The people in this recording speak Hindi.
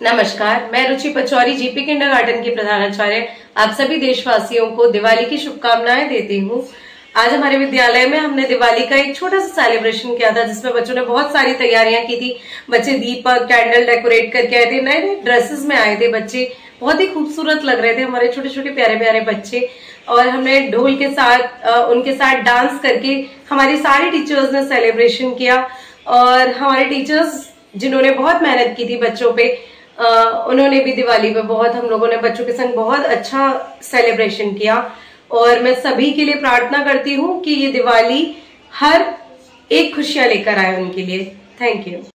नमस्कार, मैं रुचि पचौरी जीपी किंडरगार्टन की प्रधानाचार्य आप सभी देशवासियों को दिवाली की शुभकामनाएं देती हूँ। आज हमारे विद्यालय में हमने दिवाली का एक छोटा सा सेलिब्रेशन किया था, जिसमें बच्चों ने बहुत सारी तैयारियां की थी। बच्चे दीपक कैंडल डेकोरेट करके आए थे, नए नए ड्रेसेस में आए थे। बच्चे बहुत ही खूबसूरत लग रहे थे, हमारे छोटे छोटे प्यारे प्यारे बच्चे। और हमने ढोल के साथ उनके साथ डांस करके हमारी सारी टीचर्स ने सेलिब्रेशन किया। और हमारे टीचर्स जिन्होंने बहुत मेहनत की थी बच्चों पे, उन्होंने भी दिवाली पे बहुत, हम लोगों ने बच्चों के संग बहुत अच्छा सेलिब्रेशन किया। और मैं सभी के लिए प्रार्थना करती हूँ कि ये दिवाली हर एक खुशियां लेकर आए उनके लिए। Thank you.